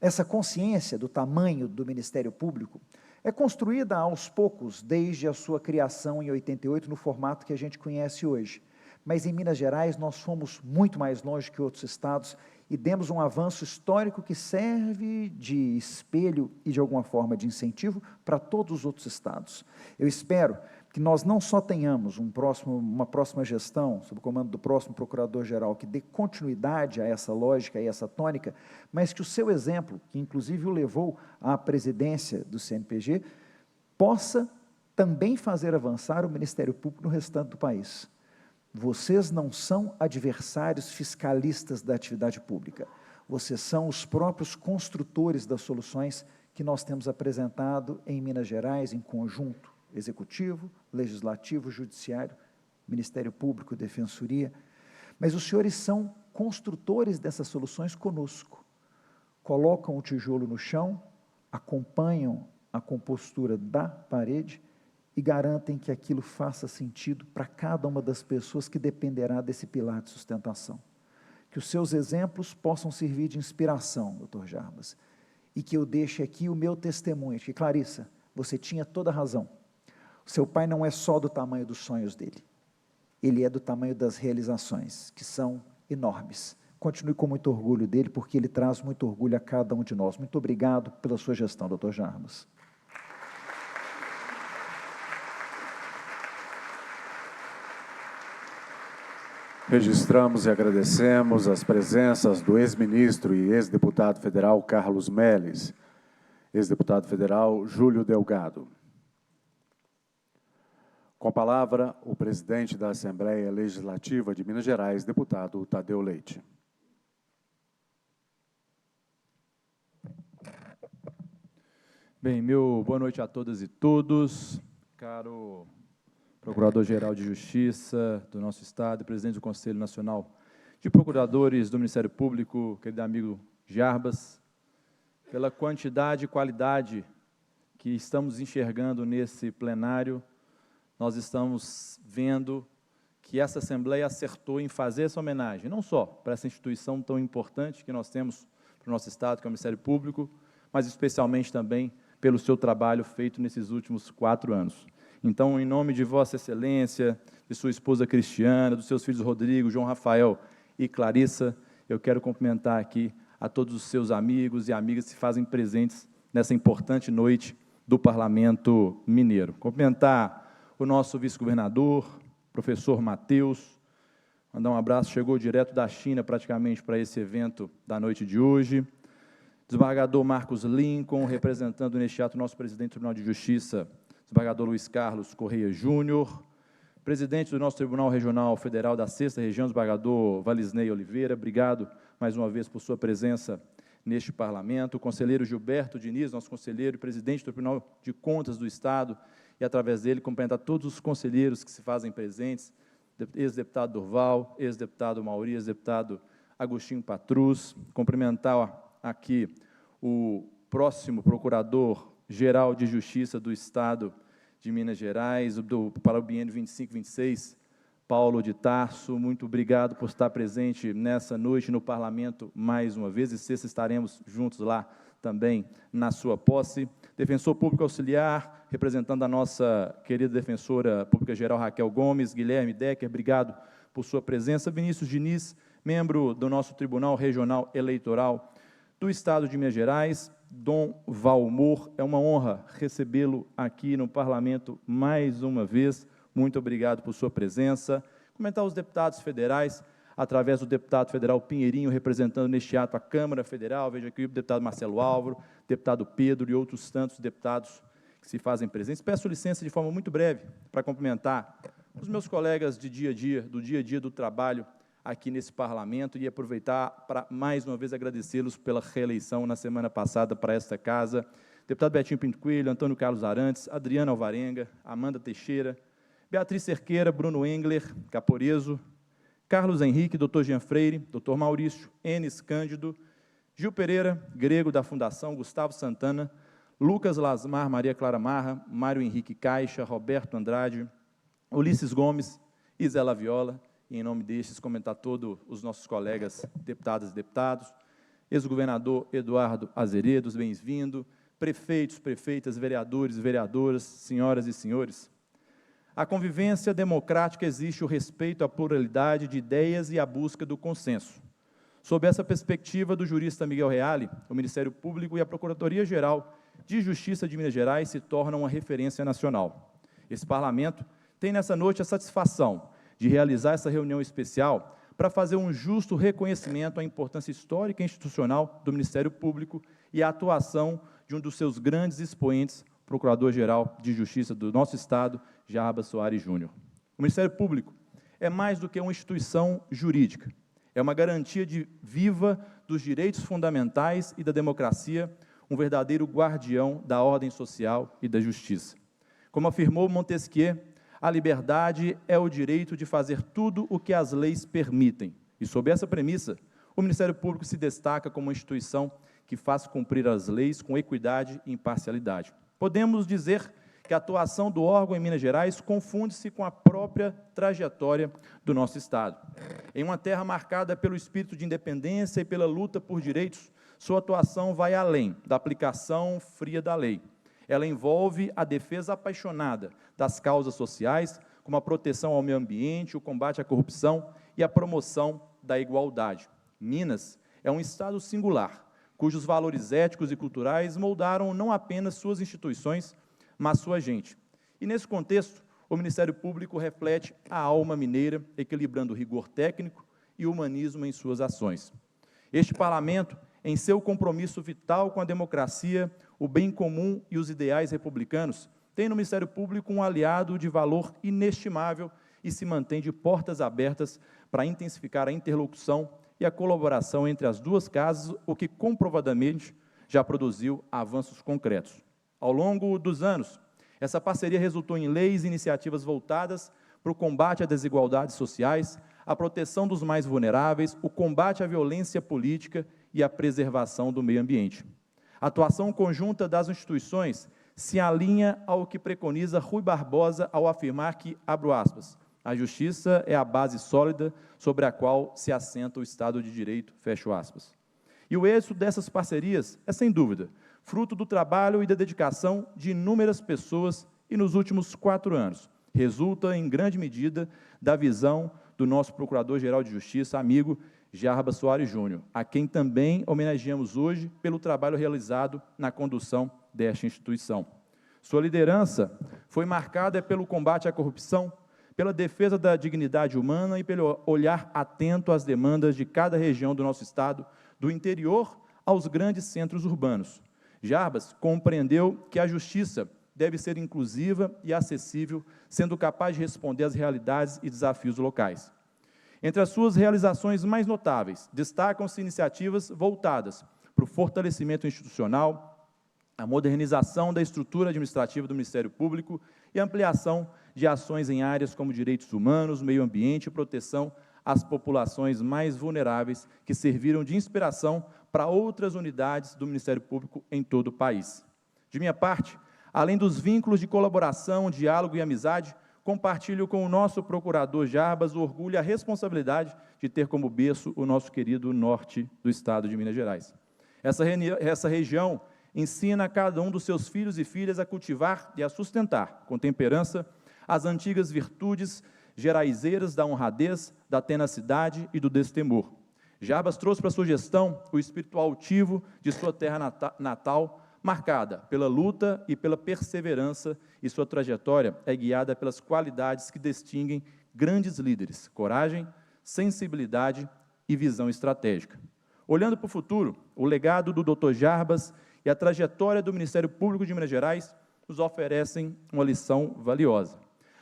Essa consciência do tamanho do Ministério Público é construída aos poucos, desde a sua criação em 88, no formato que a gente conhece hoje. Mas em Minas Gerais nós fomos muito mais longe que outros estados e demos um avanço histórico que serve de espelho e de alguma forma de incentivo para todos os outros estados. Eu espero que nós não só tenhamos uma próxima gestão, sob o comando do próximo Procurador-Geral, que dê continuidade a essa lógica e essa tônica, mas que o seu exemplo, que inclusive o levou à presidência do CNPG, possa também fazer avançar o Ministério Público no restante do país. Vocês não são adversários fiscalistas da atividade pública, vocês são os próprios construtores das soluções que nós temos apresentado em Minas Gerais, em conjunto, Executivo, Legislativo, Judiciário, Ministério Público, Defensoria, mas os senhores são construtores dessas soluções conosco, colocam o tijolo no chão, acompanham a compostura da parede e garantem que aquilo faça sentido para cada uma das pessoas que dependerá desse pilar de sustentação. Que os seus exemplos possam servir de inspiração, Dr. Jarbas, e que eu deixe aqui o meu testemunho, de que, Clarissa, você tinha toda a razão. O seu pai não é só do tamanho dos sonhos dele, ele é do tamanho das realizações, que são enormes. Continue com muito orgulho dele, porque ele traz muito orgulho a cada um de nós. Muito obrigado pela sua gestão, Dr. Jarbas. Registramos e agradecemos as presenças do ex-ministro e ex-deputado federal Carlos Melles, ex-deputado federal Júlio Delgado. Com a palavra, o presidente da Assembleia Legislativa de Minas Gerais, deputado Tadeu Leite. Bem, boa noite a todas e todos. Caro Procurador-Geral de Justiça do nosso Estado, presidente do Conselho Nacional de Procuradores do Ministério Público, querido amigo Jarbas, pela quantidade e qualidade que estamos enxergando nesse plenário, nós estamos vendo que essa Assembleia acertou em fazer essa homenagem, não só para essa instituição tão importante que nós temos para o nosso Estado, que é o Ministério Público, mas especialmente também pelo seu trabalho feito nesses últimos 4 anos. Então, em nome de Vossa Excelência, de sua esposa Cristiana, dos seus filhos Rodrigo, João Rafael e Clarissa, eu quero cumprimentar aqui a todos os seus amigos e amigas que se fazem presentes nessa importante noite do Parlamento Mineiro. Cumprimentar o nosso vice-governador, professor Matheus, mandar um abraço, chegou direto da China praticamente para esse evento da noite de hoje. Desembargador Marcos Lincoln, representando neste ato o nosso presidente do Tribunal de Justiça, desembargador Luiz Carlos Correia Júnior, presidente do nosso Tribunal Regional Federal da 6ª Região, desembargador Valisney Oliveira, obrigado mais uma vez por sua presença neste Parlamento, o conselheiro Gilberto Diniz, nosso conselheiro e presidente do Tribunal de Contas do Estado, e através dele cumprimentar todos os conselheiros que se fazem presentes, ex-deputado Durval, ex-deputado Mauri, ex-deputado Agostinho Patrus, cumprimentar aqui o próximo Procurador-Geral de Justiça do Estado de Minas Gerais, para o biênio 25-26, Paulo de Tarso, muito obrigado por estar presente nessa noite no Parlamento mais uma vez, e sexta estaremos juntos lá também na sua posse. Defensor Público Auxiliar, representando a nossa querida Defensora Pública Geral Raquel Gomes, Guilherme Decker, obrigado por sua presença. Vinícius Diniz, membro do nosso Tribunal Regional Eleitoral do Estado de Minas Gerais, Dom Valmor, é uma honra recebê-lo aqui no Parlamento mais uma vez. Muito obrigado por sua presença. Comentar os deputados federais, através do deputado federal Pinheirinho, representando neste ato a Câmara Federal, vejo aqui o deputado Marcelo Álvaro, deputado Pedro e outros tantos deputados que se fazem presentes. Peço licença de forma muito breve para cumprimentar os meus colegas de dia a dia do trabalho aqui nesse Parlamento e aproveitar para, mais uma vez, agradecê-los pela reeleição na semana passada para esta casa. Deputado Betinho Pinto Coelho, Antônio Carlos Arantes, Adriana Alvarenga, Amanda Teixeira, Beatriz Cerqueira, Bruno Engler, Caporeso, Carlos Henrique, Dr. Jean Freire, Dr. Maurício, Enes Cândido, Gil Pereira, Grego da Fundação, Gustavo Santana, Lucas Lasmar, Maria Clara Marra, Mário Henrique Caixa, Roberto Andrade, Ulisses Gomes e Zé Laviola, e em nome destes comentar todos os nossos colegas deputadas e deputados, ex-governador Eduardo Azeredo, bem-vindo, prefeitos, prefeitas, vereadores e vereadoras, senhoras e senhores. A convivência democrática existe o respeito à pluralidade de ideias e a busca do consenso. Sob essa perspectiva do jurista Miguel Reale, o Ministério Público e a Procuradoria-Geral de Justiça de Minas Gerais se tornam uma referência nacional. Esse Parlamento tem nessa noite a satisfação de realizar essa reunião especial para fazer um justo reconhecimento à importância histórica e institucional do Ministério Público e à atuação de um dos seus grandes expoentes, Procurador-Geral de Justiça do nosso Estado, Jarbas Soares Júnior. O Ministério Público é mais do que uma instituição jurídica, é uma garantia viva dos direitos fundamentais e da democracia, um verdadeiro guardião da ordem social e da justiça. Como afirmou Montesquieu, a liberdade é o direito de fazer tudo o que as leis permitem. E, sob essa premissa, o Ministério Público se destaca como uma instituição que faz cumprir as leis com equidade e imparcialidade. Podemos dizer que a atuação do órgão em Minas Gerais confunde-se com a própria trajetória do nosso Estado. Em uma terra marcada pelo espírito de independência e pela luta por direitos, sua atuação vai além da aplicação fria da lei. Ela envolve a defesa apaixonada das causas sociais, como a proteção ao meio ambiente, o combate à corrupção e a promoção da igualdade. Minas é um Estado singular, cujos valores éticos e culturais moldaram não apenas suas instituições, mas sua gente. E, nesse contexto, o Ministério Público reflete a alma mineira, equilibrando rigor técnico e humanismo em suas ações. Este Parlamento, em seu compromisso vital com a democracia, o bem comum e os ideais republicanos, tem no Ministério Público um aliado de valor inestimável e se mantém de portas abertas para intensificar a interlocução e a colaboração entre as duas casas, o que comprovadamente já produziu avanços concretos. Ao longo dos anos, essa parceria resultou em leis e iniciativas voltadas para o combate às desigualdades sociais, a proteção dos mais vulneráveis, o combate à violência política e a preservação do meio ambiente. A atuação conjunta das instituições se alinha ao que preconiza Rui Barbosa ao afirmar que, abro aspas, A justiça é a base sólida sobre a qual se assenta o Estado de Direito, fecho aspas. E o êxito dessas parcerias é, sem dúvida, fruto do trabalho e da dedicação de inúmeras pessoas e, nos últimos 4 anos, resulta, em grande medida, da visão do nosso Procurador-Geral de Justiça, amigo Jarbas Soares Júnior, a quem também homenageamos hoje pelo trabalho realizado na condução desta instituição. Sua liderança foi marcada pelo combate à corrupção, pela defesa da dignidade humana e pelo olhar atento às demandas de cada região do nosso Estado, do interior aos grandes centros urbanos. Jarbas compreendeu que a justiça deve ser inclusiva e acessível, sendo capaz de responder às realidades e desafios locais. Entre as suas realizações mais notáveis, destacam-se iniciativas voltadas para o fortalecimento institucional, a modernização da estrutura administrativa do Ministério Público e a ampliação de ações em áreas como direitos humanos, meio ambiente e proteção às populações mais vulneráveis, que serviram de inspiração para outras unidades do Ministério Público em todo o país. De minha parte, além dos vínculos de colaboração, diálogo e amizade, compartilho com o nosso procurador Jarbas o orgulho e a responsabilidade de ter como berço o nosso querido norte do Estado de Minas Gerais. Essa região ensina a cada um dos seus filhos e filhas a cultivar e a sustentar, com temperança, as antigas virtudes geraizeiras da honradez, da tenacidade e do destemor. Jarbas trouxe para sua gestão o espírito altivo de sua terra natal, marcada pela luta e pela perseverança, e sua trajetória é guiada pelas qualidades que distinguem grandes líderes: coragem, sensibilidade e visão estratégica. Olhando para o futuro, o legado do Dr. Jarbas e a trajetória do Ministério Público de Minas Gerais nos oferecem uma lição valiosa,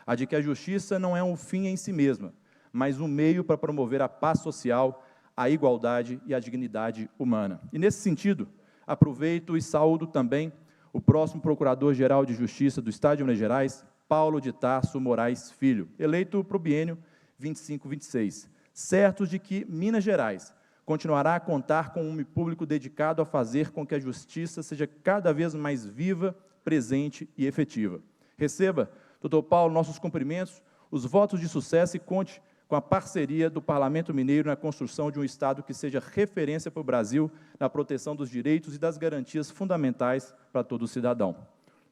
a de que a justiça não é um fim em si mesma, mas um meio para promover a paz social, a igualdade e a dignidade humana. E, nesse sentido, aproveito e saúdo também o próximo Procurador-Geral de Justiça do Estado de Minas Gerais, Paulo de Tarso Moraes Filho, eleito para o biênio 25-26, certos de que Minas Gerais continuará a contar com um homem público dedicado a fazer com que a justiça seja cada vez mais viva, presente e efetiva. Receba, doutor Paulo, nossos cumprimentos, os votos de sucesso e conte com a parceria do Parlamento Mineiro na construção de um Estado que seja referência para o Brasil na proteção dos direitos e das garantias fundamentais para todo cidadão.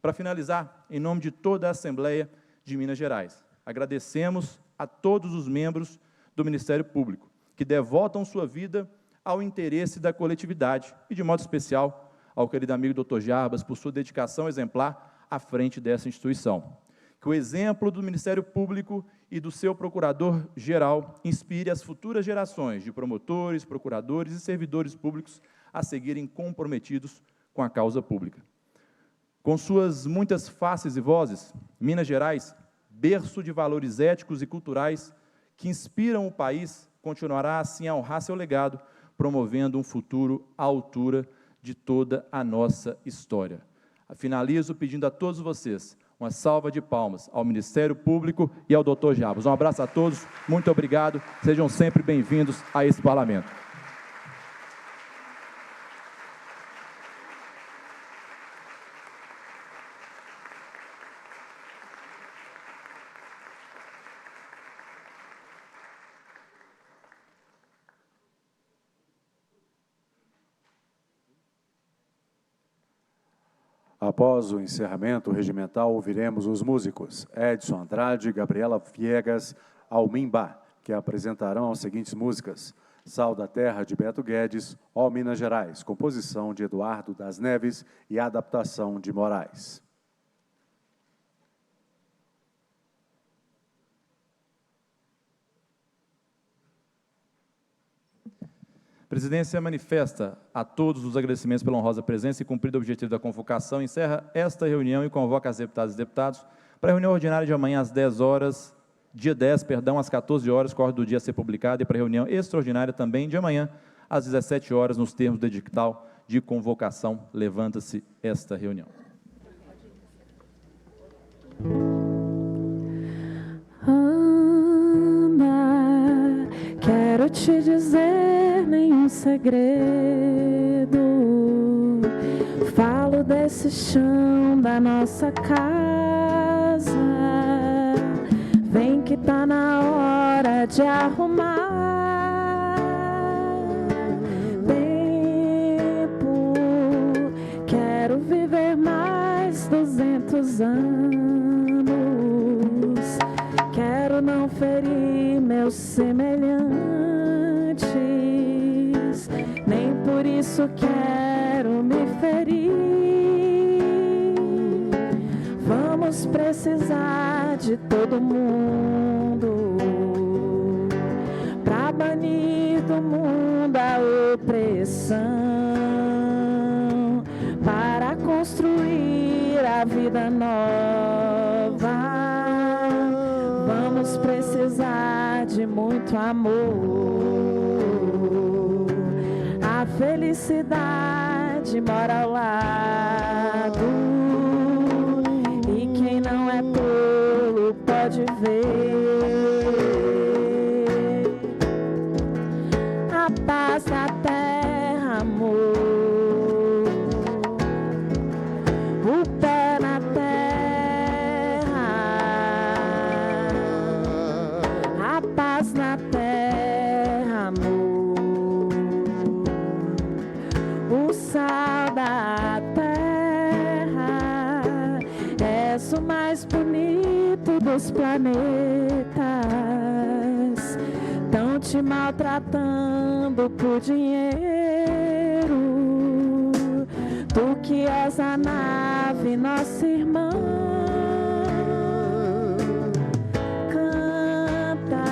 Para finalizar, em nome de toda a Assembleia de Minas Gerais, agradecemos a todos os membros do Ministério Público, que devotam sua vida ao interesse da coletividade e, de modo especial, ao querido amigo Dr. Jarbas, por sua dedicação exemplar à frente dessa instituição. Que o exemplo do Ministério Público e do seu Procurador-Geral inspire as futuras gerações de promotores, procuradores e servidores públicos a seguirem comprometidos com a causa pública. Com suas muitas faces e vozes, Minas Gerais, berço de valores éticos e culturais que inspiram o país, continuará assim a honrar seu legado, promovendo um futuro à altura de toda a nossa história. Finalizo pedindo a todos vocês uma salva de palmas ao Ministério Público e ao Dr. Jarbas. Um abraço a todos, muito obrigado, sejam sempre bem-vindos a esse Parlamento. Após o encerramento regimental, ouviremos os músicos Edson Andrade e Gabriela Viegas Almimba, que apresentarão as seguintes músicas: Sal da Terra, de Beto Guedes, Ó Minas Gerais, composição de Eduardo das Neves e adaptação de Moraes. A presidência manifesta a todos os agradecimentos pela honrosa presença e cumprido o objetivo da convocação, encerra esta reunião e convoca as deputadas e deputados para a reunião ordinária de amanhã às 10 horas, dia 10, às 14 horas, corre do dia a ser publicado, e para a reunião extraordinária também de amanhã às 17 horas, nos termos do edital de convocação. Levanta-se esta reunião. Anda, quero te dizer nenhum segredo, falo desse chão da nossa casa, vem que tá na hora de arrumar. Tempo, quero viver mais 200 anos. Quero não ferir meus semelhantes, nem por isso quero me ferir. Vamos precisar de todo mundo pra banir do mundo a opressão, para construir a vida nova. Vamos precisar de muito amor. A felicidade mora ao lado, e quem não é tolo pode ver a paz da terra, amor. O pé na terra, a paz na terra, amor. O sal da terra, és o mais bonito dos planetas. Tão te maltratando por dinheiro, tu que és a nave, nossa irmã. Canta,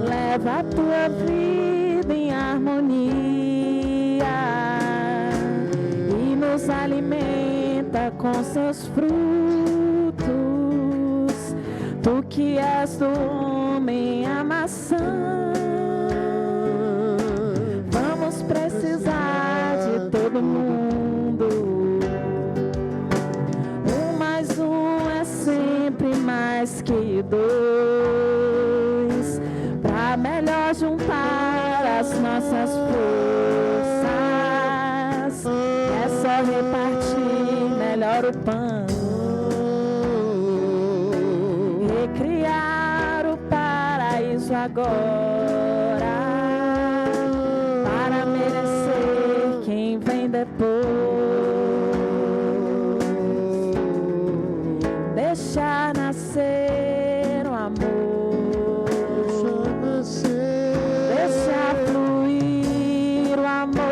leva a tua vida em harmonia e nos alimenta com seus frutos. Tu que és do homem a maçã. Vamos precisar de todo mundo. Um mais um é sempre mais que dois, pra melhor juntar as nossas forças. É só repartir melhor o pão, recriar o paraíso agora, para merecer quem vem depois. Deixar nascer o amor, deixar fluir o amor,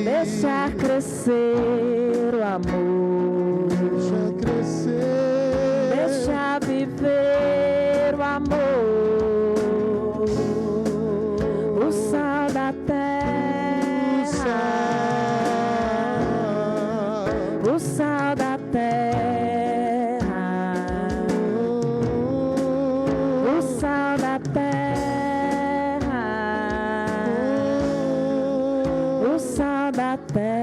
deixar crescer o amor, deixar viver o amor. O sal da terra, o sal da terra, o sal da terra, o sal da terra.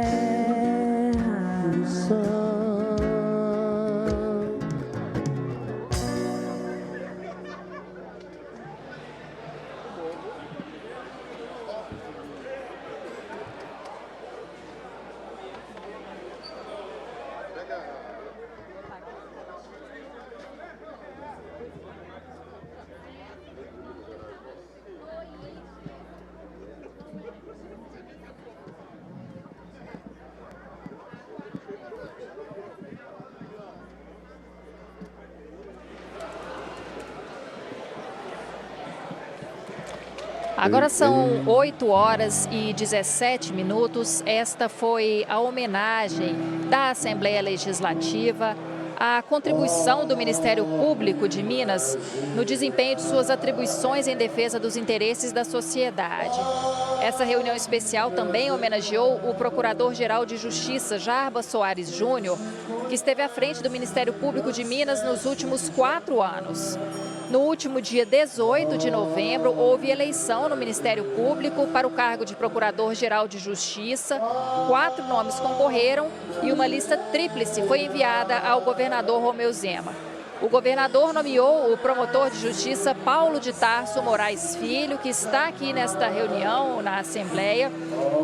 Agora são 8 horas e 17 minutos. Esta foi a homenagem da Assembleia Legislativa à contribuição do Ministério Público de Minas no desempenho de suas atribuições em defesa dos interesses da sociedade. Essa reunião especial também homenageou o Procurador-Geral de Justiça, Jarbas Soares Júnior, que esteve à frente do Ministério Público de Minas nos últimos 4 anos. No último dia 18 de novembro, houve eleição no Ministério Público para o cargo de Procurador-Geral de Justiça. 4 nomes concorreram e uma lista tríplice foi enviada ao governador Romeu Zema. O governador nomeou o promotor de justiça Paulo de Tarso Moraes Filho, que está aqui nesta reunião na Assembleia,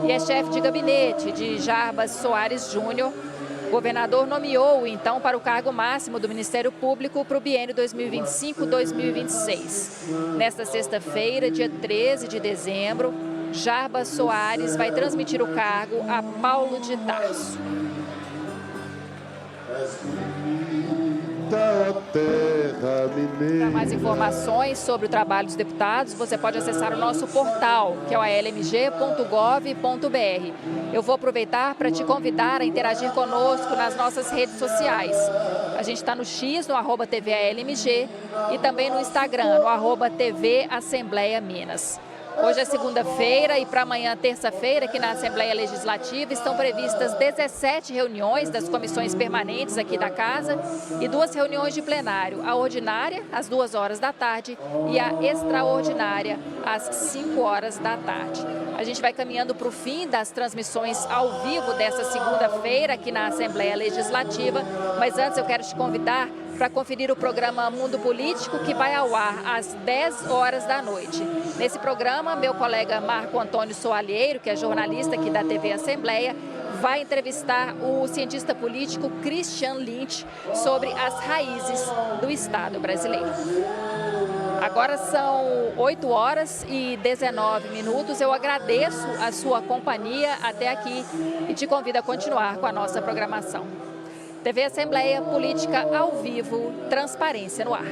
e é chefe de gabinete de Jarbas Soares Júnior. governador nomeou, então, para o cargo máximo do Ministério Público para o biênio 2025-2026. Nesta sexta-feira, dia 13 de dezembro, Jarbas Soares vai transmitir o cargo a Paulo de Tarso. Para mais informações sobre o trabalho dos deputados, você pode acessar o nosso portal, que é o almg.gov.br. Eu vou aproveitar para te convidar a interagir conosco nas nossas redes sociais. A gente está no X, no @TVALMG, e também no Instagram, no @TV Assembleia Minas. Hoje é segunda-feira e para amanhã, terça-feira, aqui na Assembleia Legislativa, estão previstas 17 reuniões das comissões permanentes aqui da Casa e 2 reuniões de plenário. A ordinária, às 2 horas da tarde, e a extraordinária, às 5 horas da tarde. A gente vai caminhando para o fim das transmissões ao vivo dessa segunda-feira aqui na Assembleia Legislativa, mas antes eu quero te convidar para conferir o programa Mundo Político, que vai ao ar às 10 horas da noite. Nesse programa, meu colega Marco Antônio Soalheiro, que é jornalista aqui da TV Assembleia, vai entrevistar o cientista político Christian Lynch sobre as raízes do Estado brasileiro. Agora são 8 horas e 19 minutos. Eu agradeço a sua companhia até aqui e te convido a continuar com a nossa programação. TV Assembleia, política ao vivo, transparência no ar.